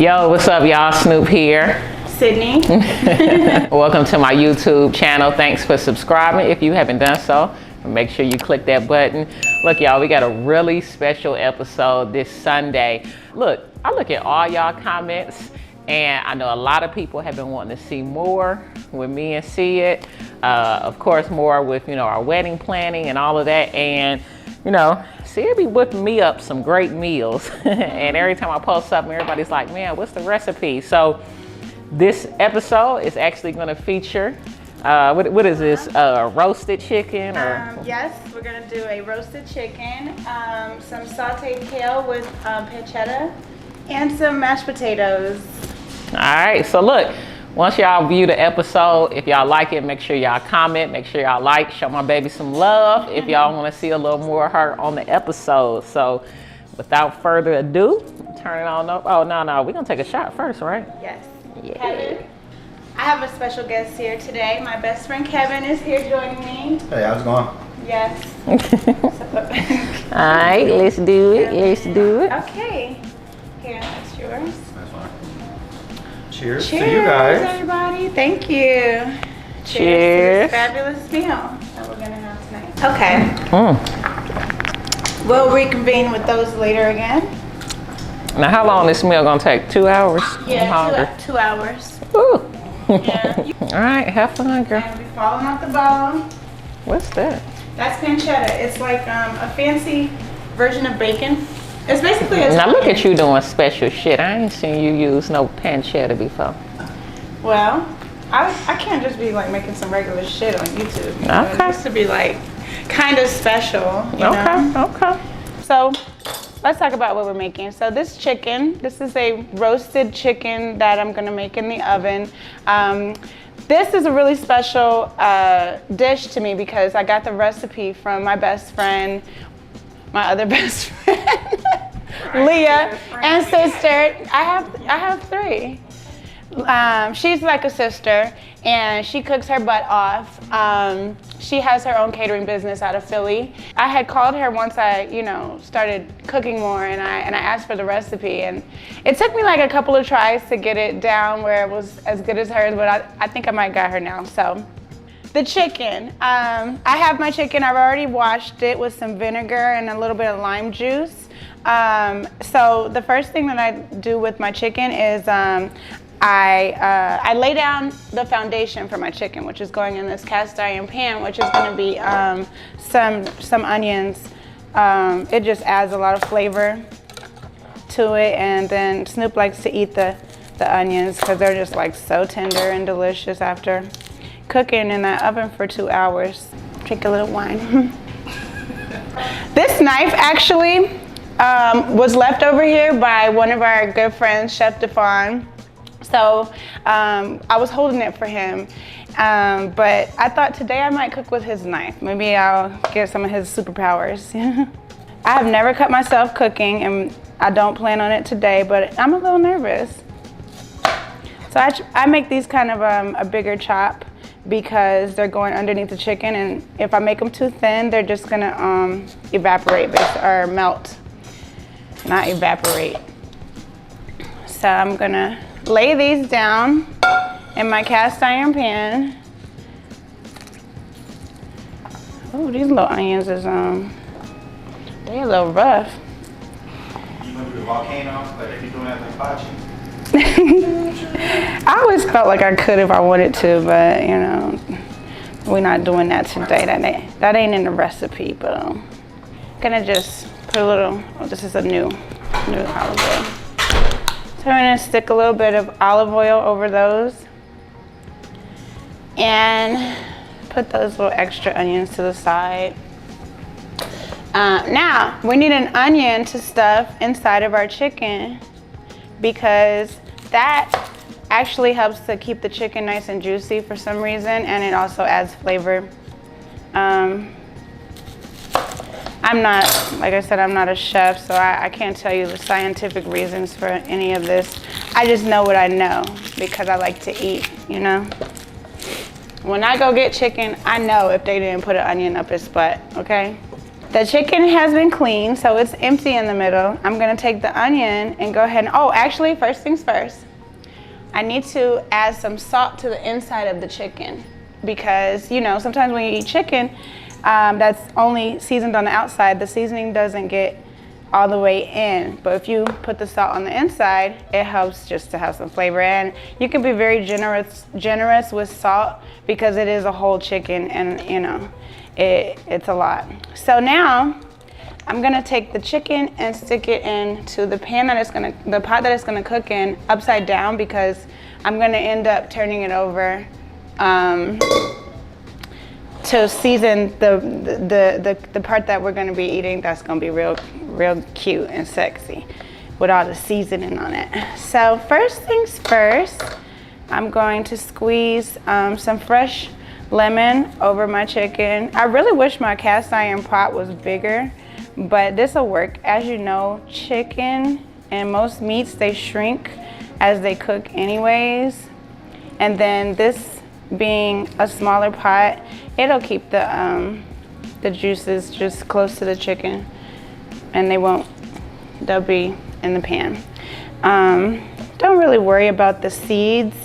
Yo, what's up, y'all? Snoop here. Sydney. Welcome to my YouTube channel. Thanks for subscribing. If you haven't done so, make sure you click that button. Look, y'all, we got a really special episode this Sunday. Look, I look at all y'all comments, and I know a lot of people have been wanting to see more with me and see it. Of course, more with, our wedding planning and all of that. And, Sia be whipping me up some great meals. And every time I post something, everybody's like, man, what's the recipe? So this episode is actually going to feature, what is this, roasted chicken? Or? Yes, we're going to do a roasted chicken, some sauteed kale with pancetta, and some mashed potatoes. All right, so look, once y'all view the episode, if y'all like it, make sure y'all comment, make sure y'all like, show my baby some love if y'all want to see a little more of her on the episode. So without further ado, turn it on up. Oh, no, we're going to take a shot first, right? Yes. Yeah. Kevin, I have a special guest here today. My best friend Kevin is here joining me. Hey, how's it going? Yes. All right, let's do it. Okay. Here, that's yours. That's fine. Cheers to Cheers, you guys. everybody. Thank you. Cheers. To this fabulous meal that we're gonna have tonight. Okay. Mm. We'll reconvene with those later again. Now, how long this meal gonna take? 2 hours? Yeah, I'm hungry. 2 hours. Ooh. Yeah. All right, have fun, girl. And we'll be falling off the bone. What's that? That's pancetta. It's like a fancy version of bacon. It's basically a Now look at you doing special shit. I ain't seen you use no pancetta before. Well, I can't just be like making some regular shit on YouTube. You know? It Okay. has to be like kind of special. You know? Okay. So let's talk about what we're making. So this chicken, this is a roasted chicken that I'm gonna make in the oven. This is a really special dish to me because I got the recipe from my best friend, my other best friend, Leah, and sister. I have three. She's like a sister, and she cooks her butt off. She has her own catering business out of Philly. I had called her once I, started cooking more, and I asked for the recipe, and it took me like a couple of tries to get it down where it was as good as hers, but I think I might got her now. So the chicken, I have my chicken. I've already washed it with some vinegar and a little bit of lime juice. So the first thing that I do with my chicken is I lay down the foundation for my chicken, which is going in this cast iron pan, which is going to be some onions. It just adds a lot of flavor to it, and then Snoop likes to eat the onions because they're just like so tender and delicious after cooking in that oven for 2 hours. Drink a little wine. This knife actually was left over here by one of our good friends, Chef Defon. So I was holding it for him, but I thought today I might cook with his knife. Maybe I'll get some of his superpowers. I have never cut myself cooking, and I don't plan on it today, but I'm a little nervous. So I make these kind of a bigger chop because they're going underneath the chicken, and if I make them too thin, they're just gonna evaporate or melt, not evaporate. So I'm gonna lay these down in my cast iron pan. Oh, these little onions is they're a little rough. You remember the volcano? Like if you're doing that like hibachi? I always felt like I could if I wanted to, but we're not doing that today. That ain't in the recipe, but I'm gonna just put a little. Oh, this is a new olive oil. So I'm gonna stick a little bit of olive oil over those and put those little extra onions to the side. Now, we need an onion to stuff inside of our chicken because that actually helps to keep the chicken nice and juicy for some reason, and it also adds flavor. I'm not, like I said, I'm not a chef, so I can't tell you the scientific reasons for any of this. I just know what I know because I like to eat, When I go get chicken, I know if they didn't put an onion up its butt, okay? The chicken has been cleaned, so it's empty in the middle. I'm gonna take the onion and go ahead and, oh, actually, first things first, I need to add some salt to the inside of the chicken because, you know, sometimes when you eat chicken that's only seasoned on the outside, the seasoning doesn't get all the way in. But if you put the salt on the inside, it helps just to have some flavor. And you can be very generous with salt because it is a whole chicken and, you know, it's a lot. So now I'm gonna take the chicken and stick it into the pan that the pot that it's gonna cook in upside down because I'm gonna end up turning it over to season the part that we're gonna be eating. That's gonna be real cute and sexy with all the seasoning on it. So first things first, I'm going to squeeze some fresh lemon over my chicken. I really wish my cast iron pot was bigger, but this will work. As you know, chicken and most meats, they shrink as they cook anyways. And then this being a smaller pot, it'll keep the juices just close to the chicken and they'll be in the pan. Don't really worry about the seeds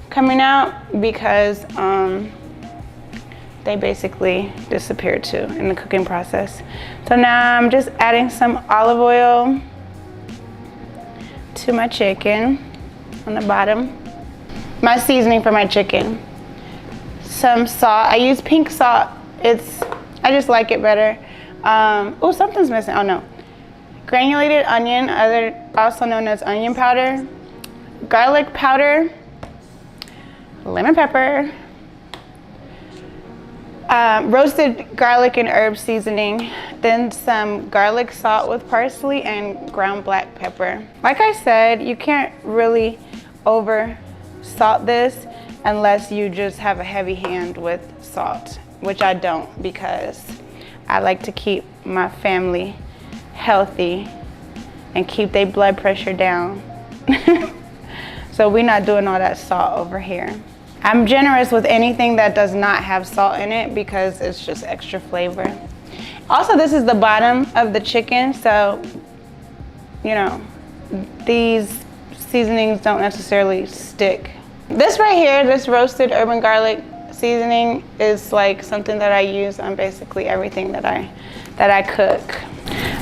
coming out because they basically disappear too in the cooking process. So now I'm just adding some olive oil to my chicken on the bottom. My seasoning for my chicken. Some salt. I use pink salt. I just like it better. Oh, something's missing. Oh no. Granulated onion, also known as onion powder, garlic powder, lemon pepper, roasted garlic and herb seasoning, then some garlic salt with parsley and ground black pepper. Like I said, you can't really over salt this unless you just have a heavy hand with salt, which I don't because I like to keep my family healthy and keep their blood pressure down. So we're not doing all that salt over here. I'm generous with anything that does not have salt in it because it's just extra flavor. Also, this is the bottom of the chicken, so, you know, these seasonings don't necessarily stick. This right here, this roasted urban garlic seasoning is like something that I use on basically everything that I cook.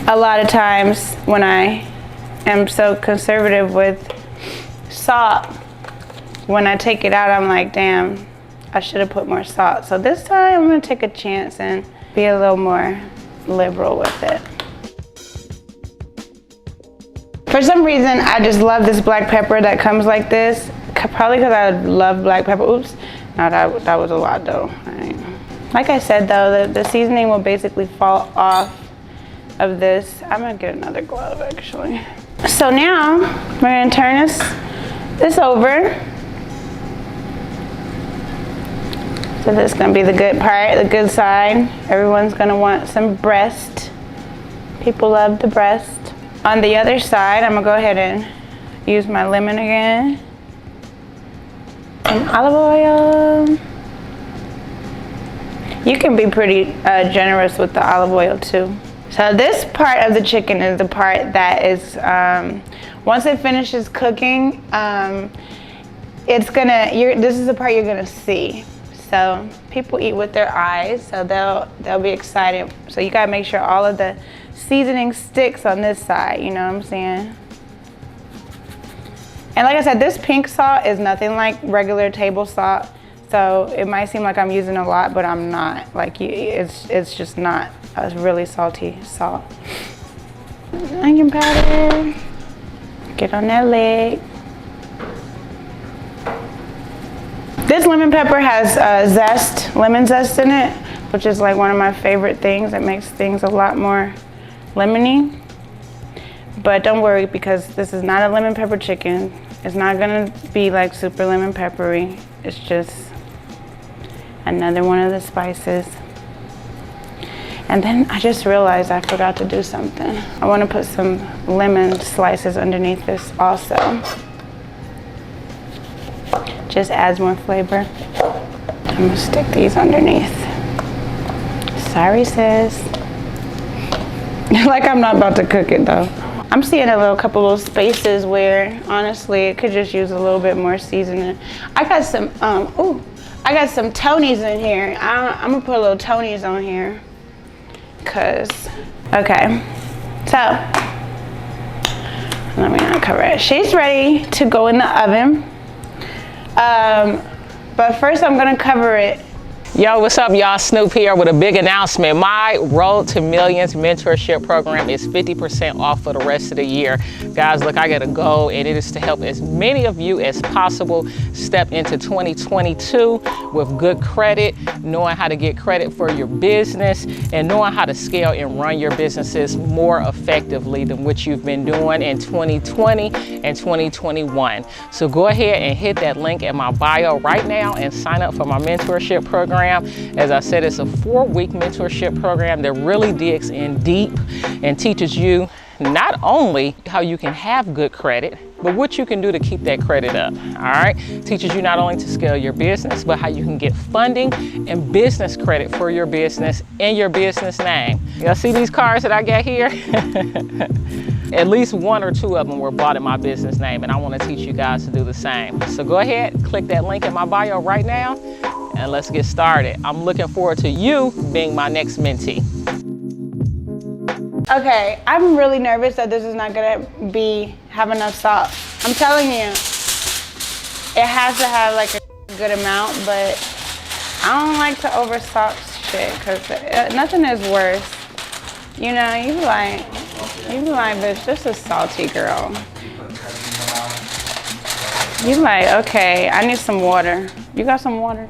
A lot of times when I am so conservative with salt, when I take it out, I'm like, damn, I should have put more salt. So this time I'm gonna take a chance and be a little more liberal with it. For some reason, I just love this black pepper that comes like this. Probably because I love black pepper. Oops, no, that was a lot though. Like I said though, the seasoning will basically fall off of this. I'm gonna get another glove actually. So now we're gonna turn this over. So this is gonna be the good part, the good side. Everyone's gonna want some breast. People love the breast. On the other side, I'm gonna go ahead and use my lemon again. Some olive oil. You can be pretty generous with the olive oil too. So this part of the chicken is the part that is, once it finishes cooking, this is the part you're gonna see. So people eat with their eyes, so they'll be excited. So you gotta make sure all of the seasoning sticks on this side, you know what I'm saying? And like I said, this pink salt is nothing like regular table salt. So it might seem like I'm using a lot, but I'm not. Like it's just not a really salty salt. Onion powder. Get on that leg. This lemon pepper has lemon zest in it, which is like one of my favorite things. It makes things a lot more lemony. But don't worry because this is not a lemon pepper chicken. It's not gonna be like super lemon peppery. It's just another one of the spices. And then I just realized I forgot to do something. I wanna put some lemon slices underneath this also. Just adds more flavor. I'm gonna stick these underneath. Sorry, sis. Like I'm not about to cook it though. I'm seeing a couple little spaces where honestly it could just use a little bit more seasoning. I got some I got some Tonys in here. I'm gonna put a little Tonys on here. Okay. So let me not cover it. She's ready to go in the oven. But first I'm gonna cover it. Yo, what's up, y'all? Snoop here with a big announcement. My Road to Millions mentorship program is 50% off for the rest of the year. Guys, look, I got a goal, and it is to help as many of you as possible step into 2022 with good credit, knowing how to get credit for your business, and knowing how to scale and run your businesses more effectively than what you've been doing in 2020 and 2021. So go ahead and hit that link in my bio right now and sign up for my mentorship program. As I said, it's a 4-week mentorship program that really digs in deep and teaches you not only how you can have good credit, but what you can do to keep that credit up, all right? Teaches you not only to scale your business, but how you can get funding and business credit for your business in your business name. Y'all see these cards that I got here? At least 1 or 2 of them were bought in my business name, and I want to teach you guys to do the same. So go ahead, click that link in my bio right now, and let's get started. I'm looking forward to you being my next mentee. Okay, I'm really nervous that this is not gonna have enough salt. I'm telling you, it has to have like a good amount, but I don't like to over salt shit because nothing is worse. You know, you be like, bitch, this is salty, girl. You be like, okay, I need some water. You got some water?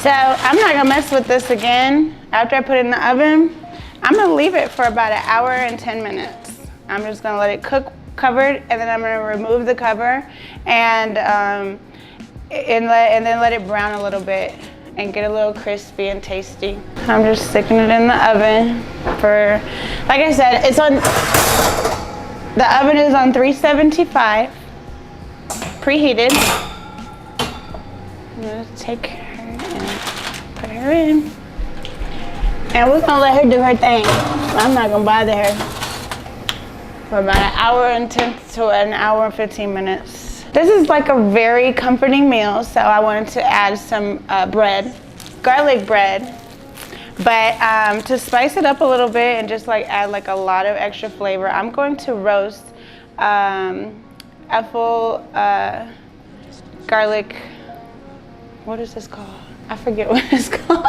So I'm not gonna mess with this again. After I put it in the oven, I'm gonna leave it for about 1 hour and 10 minutes. I'm just gonna let it cook covered, and then I'm gonna remove the cover and then let it brown a little bit and get a little crispy and tasty. I'm just sticking it in the oven for, like I said, the oven is on 375, preheated. I'm gonna take her and put her in. And we're gonna let her do her thing. I'm not gonna bother her for about 1 hour and 10 to 1 hour and 15 minutes. This is like a very comforting meal, so I wanted to add some bread, garlic bread. But to spice it up a little bit and just like add like a lot of extra flavor, I'm going to roast a full garlic, what is this called? I forget what it's called.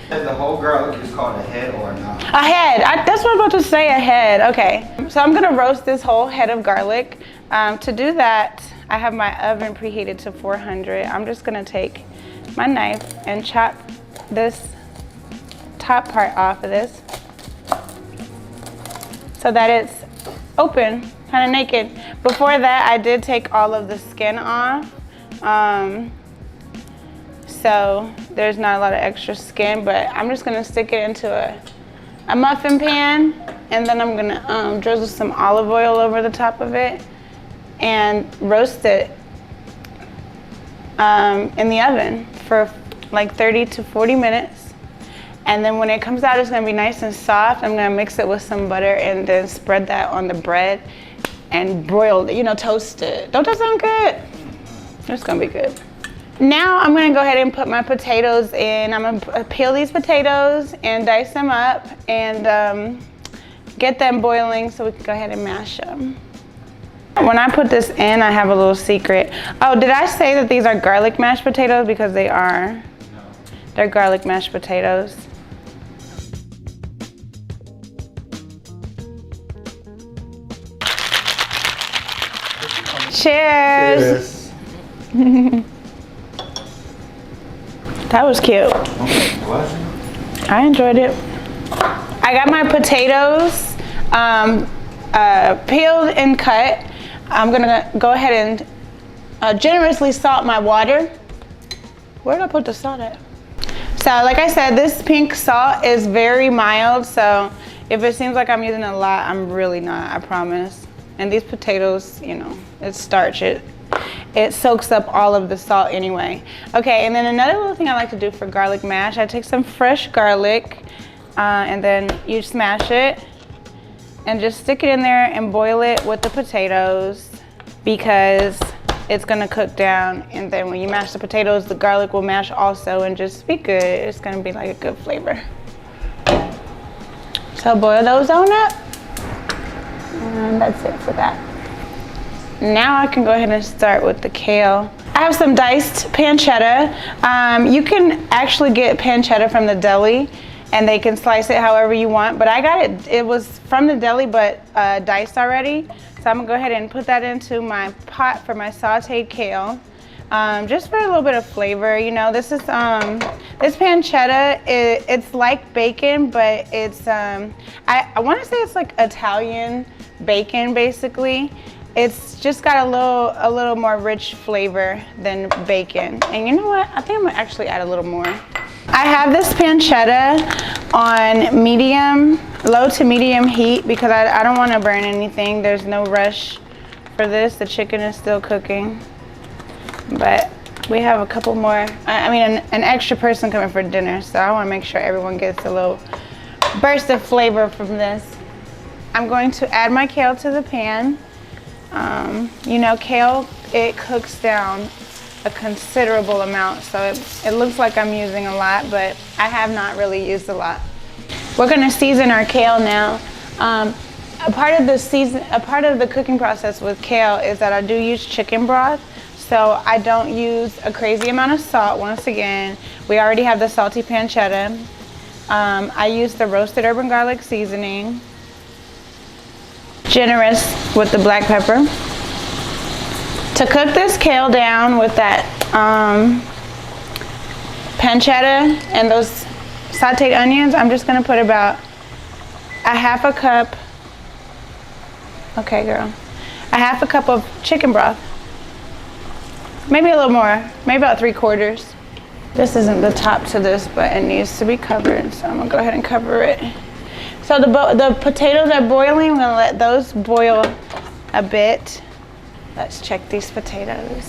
The whole garlic is called a head or a knot? A head. That's what I'm about to say, a head. Okay. So I'm going to roast this whole head of garlic. To do that, I have my oven preheated to 400. I'm just going to take my knife and chop this top part off of this so that it's open, kind of naked. Before that, I did take all of the skin off. So there's not a lot of extra skin, but I'm just gonna stick it into a muffin pan, and then I'm gonna drizzle some olive oil over the top of it and roast it in the oven for like 30 to 40 minutes. And then when it comes out, it's gonna be nice and soft. I'm gonna mix it with some butter and then spread that on the bread and broil it, toast it. Don't that sound good? It's gonna be good. Now I'm gonna go ahead and put my potatoes in. I'm gonna peel these potatoes and dice them up and get them boiling so we can go ahead and mash them. When I put this in, I have a little secret. Oh, did I say that these are garlic mashed potatoes? Because they are. No. They're garlic mashed potatoes. Cheers. That was cute. What? I enjoyed it. I got my potatoes peeled and cut. I'm gonna go ahead and generously salt my water. Where did I put the salt at? So like I said, this pink salt is very mild, so if it seems like I'm using a lot, I'm really not, I promise. And these potatoes, it's starch. It soaks up all of the salt anyway. Okay, and then another little thing I like to do for garlic mash, I take some fresh garlic and then you smash it and just stick it in there and boil it with the potatoes because it's gonna cook down, and then when you mash the potatoes, the garlic will mash also and just be good. It's gonna be like a good flavor. So boil those on up, and that's it for that. Now I can go ahead and start with the kale. I have some diced pancetta. You can actually get pancetta from the deli, and they can slice it however you want, but I got it was from the deli, but diced already. So I'm gonna go ahead and put that into my pot for my sauteed kale, just for a little bit of flavor. You know, this is this pancetta. It's like bacon, but it's I want to say it's like Italian bacon basically. It's just got a little more rich flavor than bacon. And you know what? I think I'm gonna actually add a little more. I have this pancetta on medium, low to medium heat because I don't want to burn anything. There's no rush for this. The chicken is still cooking. But we have a couple more. I mean, an extra person coming for dinner, so I want to make sure everyone gets a little burst of flavor from this. I'm going to add my kale to the pan. You know, kale, it cooks down a considerable amount, so it looks like I'm using a lot, but I have not really used a lot. We're gonna season our kale now. A part of the cooking process with kale is that I do use chicken broth, so I don't use a crazy amount of salt. Once again, we already have the salty pancetta. I use the roasted herb and garlic seasoning. Generous with the black pepper. To cook this kale down with that pancetta and those sauteed onions, I'm just gonna put about a half a cup, okay girl, a half a cup of chicken broth. Maybe a little more, maybe about 3/4. This isn't the top to this, but it needs to be covered, so I'm gonna go ahead and cover it. So the potatoes are boiling. I'm gonna let those boil a bit. Let's check these potatoes.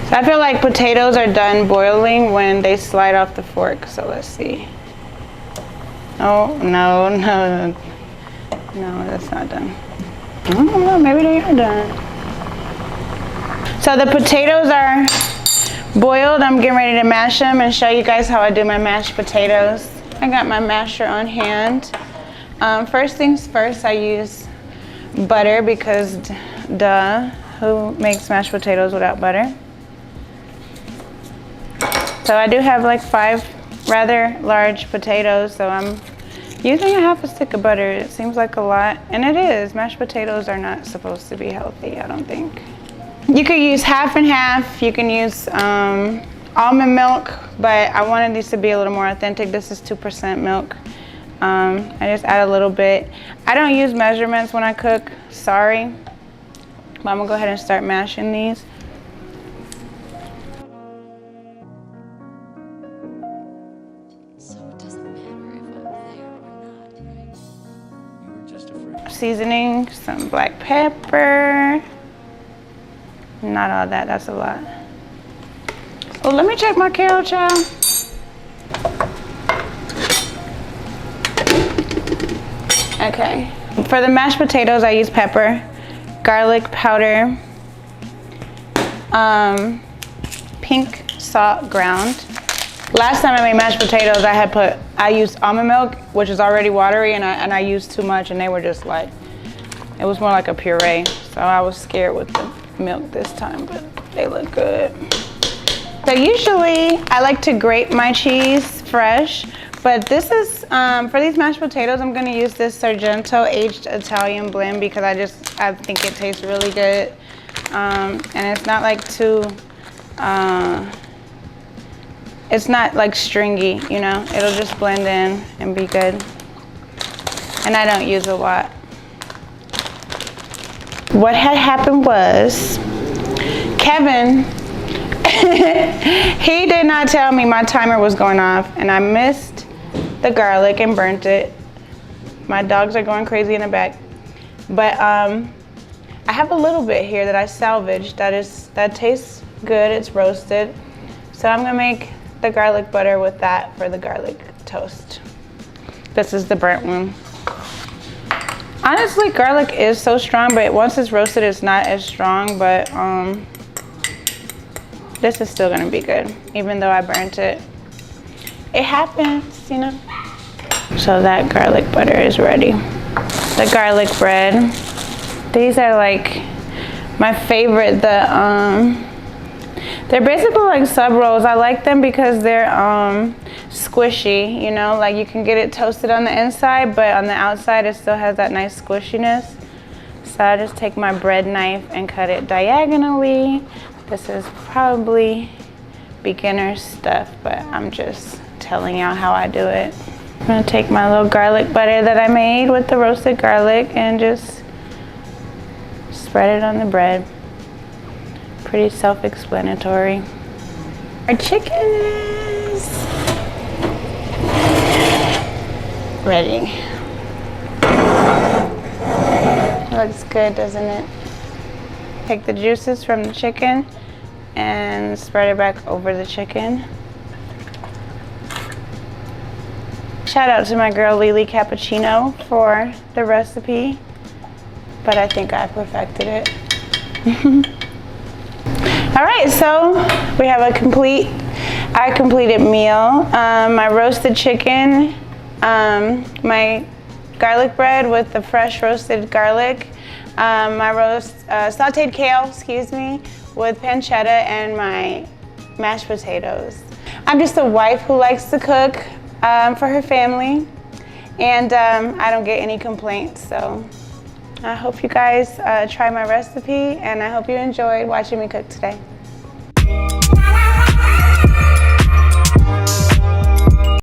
So I feel like potatoes are done boiling when they slide off the fork. So let's see. Oh, no, that's not done. I don't know, maybe they are done. So the potatoes are boiled. I'm getting ready to mash them and show you guys how I do my mashed potatoes. I got my masher on hand. First things first, I use butter because duh, who makes mashed potatoes without butter? So I do have like 5 rather large potatoes, so I'm using a half a stick of butter. It seems like a lot, and it is. Mashed potatoes are not supposed to be healthy, I don't think. You could use half and half. You can use almond milk, but I wanted these to be a little more authentic. This is 2% milk. I just add a little bit. I don't use measurements when I cook, sorry. But I'm gonna go ahead and start mashing these. So it doesn't matter if I'm there or not, right? You were just afraid. Seasoning, some black pepper. Not all that, that's a lot. Oh, let me check my kale, child. Okay, for the mashed potatoes, I use pepper, garlic powder, pink salt ground. Last time I made mashed potatoes, I used almond milk, which is already watery, and I used too much, and they were just like, it was more like a puree. So I was scared with the milk this time, but they look good. So usually I like to grate my cheese fresh, but this is, for these mashed potatoes, I'm gonna use this Sargento aged Italian blend because I think it tastes really good. And it's not like too, it's not like stringy, you know? It'll just blend in and be good. And I don't use a lot. What had happened was, Kevin, he did not tell me my timer was going off, and I missed the garlic and burnt it. My dogs are going crazy in the back. But I have a little bit here that I salvaged that tastes good, it's roasted. So I'm gonna make the garlic butter with that for the garlic toast. This is the burnt one. Honestly, garlic is so strong, but once it's roasted, it's not as strong, but this is still gonna be good, even though I burnt it. It happens, you know? So that garlic butter is ready. The garlic bread. These are like my favorite. They're basically like sub rolls. I like them because they're squishy, you know, like you can get it toasted on the inside, but on the outside it still has that nice squishiness. So I just take my bread knife and cut it diagonally. This is probably beginner stuff, but I'm just telling y'all how I do it. I'm gonna take my little garlic butter that I made with the roasted garlic and just spread it on the bread. Pretty self-explanatory. Our chicken is ready. It looks good, doesn't it? Take the juices from the chicken and spread it back over the chicken. Shout out to my girl Lily Cappuccino for the recipe, but I think I perfected it. All right, so we have a completed meal. My roasted chicken, my garlic bread with the fresh roasted garlic, my sauteed kale, with pancetta, and my mashed potatoes. I'm just a wife who likes to cook for her family, and I don't get any complaints, so I hope you guys try my recipe, and I hope you enjoyed watching me cook today.